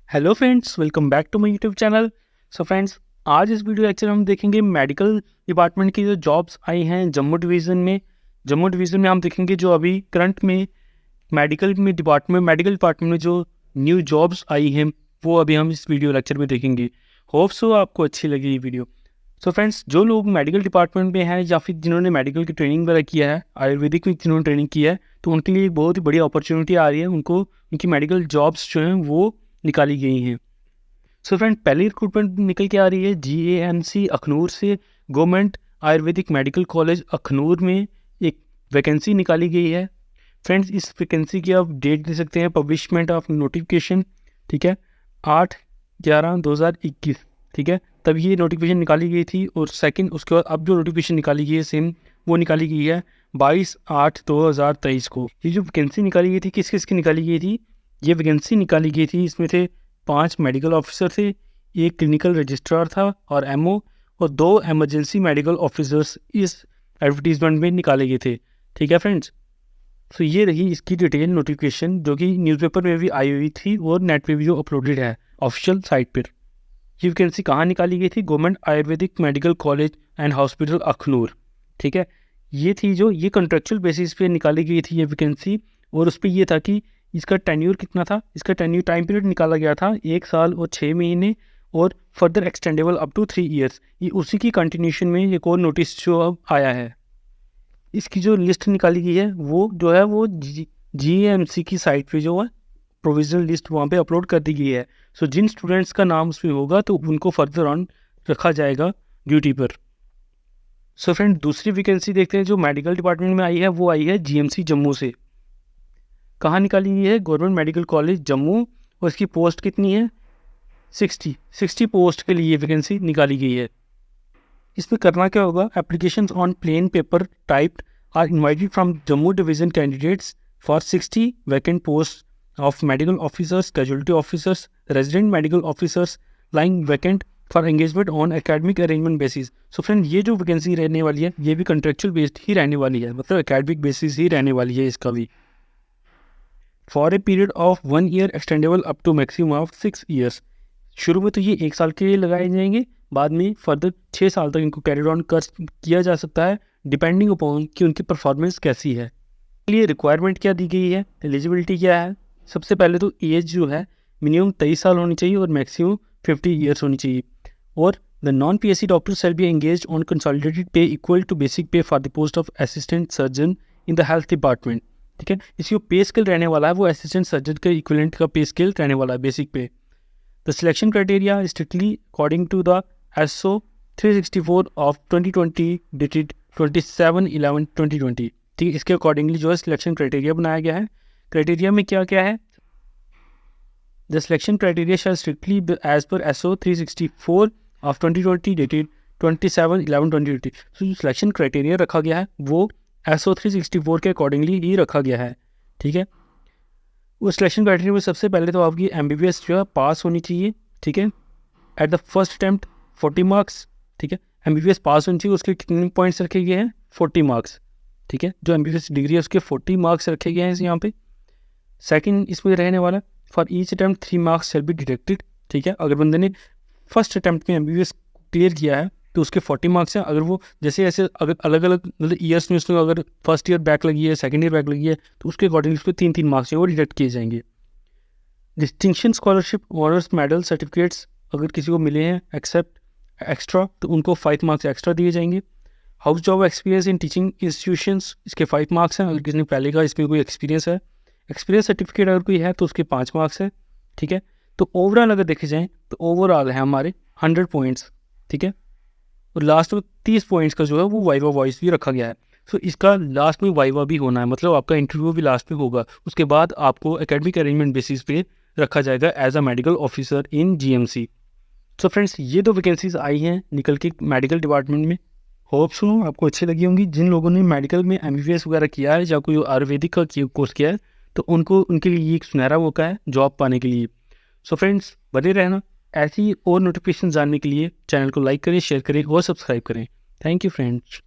Hello friends, welcome back to my YouTube channel. So friends, आज इस video lecture में हम देखेंगे मेडिकल डिपार्टमेंट की जो जॉब्स आई हैं जम्मू डिवीज़न में। जम्मू डिवीज़न में हम देखेंगे जो अभी करंट में मेडिकल डिपार्टमेंट में जो न्यू जॉब्स आई हैं वो अभी हम इस वीडियो लेक्चर में देखेंगे। होप सो आपको अच्छी लगी ये वीडियो। सो फ्रेंड्स, जो लोग मेडिकल डिपार्टमेंट में हैं या फिर जिन्होंने मेडिकल की ट्रेनिंग वगैरह किया है, आयुर्वेदिक में जिन्होंने ट्रेनिंग की है, तो उनके लिए एक बहुत ही बड़ी अपॉर्चुनिटी आ रही है। उनको उनकी मेडिकल जॉब्स जो हैं वो निकाली गई हैं। सो फ्रेंड, पहली रिक्रूटमेंट निकल के आ रही है GAMC अखनूर से। Government Ayurvedic medical college Akhnoor में एक वैकेंसी निकाली गई है। फ्रेंड्स, इस वैकेंसी की आप डेट दे सकते हैं, पब्लिशमेंट ऑफ नोटिफिकेशन, ठीक है, 8/11/2021, ठीक है, तब ये नोटिफिकेशन निकाली गई थी। और सेकंड उसके बाद अब जो नोटिफिकेशन निकाली गई है सेम वो निकाली गई है 22/8/2023 को। ये जो वैकेंसी निकाली गई थी किस किस की निकाली गई थी? ये वैकेंसी निकाली गई थी, इसमें थे 5 मेडिकल ऑफिसर थे, 1 क्लिनिकल रजिस्ट्रार था और MO, और 2 एमरजेंसी मेडिकल ऑफिसर्स इस एडवर्टीजमेंट में निकाले गए थे। ठीक है फ्रेंड्स, तो ये रही इसकी डिटेल नोटिफिकेशन जो कि न्यूज़पेपर में भी आई हुई थी और नेट पे भी जो अपलोडेड है ऑफिशियल साइट पर। ये वैकेंसी कहाँ निकाली गई थी? Government Ayurvedic medical college and hospital Akhnoor, ठीक है। ये थी जो ये कॉन्ट्रेक्चुअल बेसिस पे निकाली गई थी ये वैकेंसी, और उस पर ये था कि इसका टेन्योर कितना था? इसका टेन्योर टाइम पीरियड निकाला गया था 1 साल और 6 महीने, और further extendable up to 3 years. ये उसी की कंटिन्यूशन में एक और नोटिस जो अब आया है। इसकी जो लिस्ट निकाली गई है वो जो है वो GAMC की साइट पे जो है प्रोविजनल लिस्ट वहाँ पे अपलोड कर दी गई है। सो जिन स्टूडेंट्स का नाम उसमें होगा तो उनको फर्दर ऑन रखा जाएगा ड्यूटी पर। सो फ्रेंड, दूसरी वैकेंसी देखते हैं जो मेडिकल डिपार्टमेंट में आई है, वो आई है GMC जम्मू से। कहाँ निकाली गई है? गवर्नमेंट मेडिकल कॉलेज जम्मू, और इसकी पोस्ट कितनी है? 60 पोस्ट के लिए वैकेंसी निकाली गई है। इसमें करना क्या होगा? Applications on plain paper typed are invited from Jammu division candidates for 60 vacant post of medical officers, casualty officers, resident medical officers lying vacant for engagement on academic arrangement basis. So friend, ये जो vacancy रहने वाली है ये भी contractual based ही रहने वाली है, मतलब एकेडमिक बेसिस ही रहने वाली है इसका भी। For a period of 1 year extendable up to maximum of 6 years. शुरू में तो ये 1 साल के लिए लगाए जाएंगे, बाद में फर्दर 6 साल तक इनको कैरी ऑन कर किया जा सकता है, डिपेंडिंग अपॉन कि उनकी परफॉर्मेंस कैसी है। इसके लिए रिक्वायरमेंट क्या दी गई है, एलिजिबिलिटी क्या है? सबसे पहले तो एज जो है मिनिमम 23 साल होनी चाहिए और मैक्सिमम 50 ईयर्स होनी चाहिए। और the non PSC doctor shall be engaged on consolidated पे इक्वल टू बेसिक पे for the post of assistant surgeon in the health department, ठीक है। इसकी जो पे स्केल रहने वाला है वो असिस्टेंट सर्जन के इक्विवेलेंट का पे स्केल रहने वाला है, basic pay. The selection criteria strictly according to the SO 364 of 2020 dated 27/11/2020, ठीक है। इसके अकॉर्डिंगली जो है सिलेक्शन क्राइटेरिया बनाया गया है। क्राइटेरिया में क्या क्या है? The selection criteria shall strictly as per SO 364 of 2020 dated 27/11/2020। तो जो सिलेक्शन क्राइटेरिया रखा गया है वो SO 364 के अकॉर्डिंगली ही रखा गया है, ठीक है। वो सिलेक्शन क्राइटेरिया में सबसे पहले तो आपकी MBBS जो है पास होनी चाहिए, ठीक है, at the first attempt 40 marks, ठीक है। MBBS पास होनी चाहिए, उसके कितने पॉइंट्स रखे गए हैं? 40 मार्क्स, ठीक है। जो MBBS डिग्री है उसके 40 मार्क्स रखे गए हैं यहाँ पे। सेकंड इसमें रहने वाला, for each attempt 3 marks shall be deducted, ठीक है। अगर बंदे ने फर्स्ट अटैम्प्ट में MBBS क्लियर किया है तो उसके 40 मार्क्स हैं। अगर वो जैसे ऐसे अगर अलग अलग मतलब ईयर्स में उसमें अगर फर्स्ट ईयर बैक लगी है, सेकंड ईयर बैक लगी है, तो उसके अकॉर्डिंग उसको 3 मार्क्स हैं वो डिडक्ट किए जाएंगे। Distinction scholarship, honours medal, certificates अगर किसी को मिले हैं एक्सेप्ट एक्स्ट्रा तो उनको 5 मार्क्स एक्स्ट्रा दिए जाएंगे। House job experience in teaching institutions, इसके 5 मार्क्स हैं। अगर किसी ने पहले का इसमें कोई एक्सपीरियंस है, एक्सपीरियंस सर्टिफिकेट अगर कोई है तो उसके 5 मार्क्स है, ठीक है। तो ओवरऑल अगर देखे जाएँ तो ओवरऑल है हमारे 100 पॉइंट्स, ठीक है। और लास्ट में 30 पॉइंट्स का जो है वो वाइवा वॉइस भी रखा गया है। सो इसका लास्ट में वाइवा भी होना है, मतलब आपका इंटरव्यू भी लास्ट में होगा। उसके बाद आपको एकेडमिक अरेंजमेंट बेसिस पे रखा जाएगा as a medical officer in GMC। So friends, ये 2 वैकेंसीज आई हैं निकल के मेडिकल डिपार्टमेंट में। होप सो आपको अच्छी लगी होंगी। जिन लोगों ने मेडिकल में MBBS वगैरह किया है या कोई आयुर्वेदिक का कोर्स किया है तो उनको उनके लिए ये एक सुनहरा मौका है जॉब पाने के लिए। सो फ्रेंड्स, बने रहना। ऐसी और नोटिफिकेशन जानने के लिए चैनल को लाइक करें, शेयर करें और सब्सक्राइब करें। Thank you friends.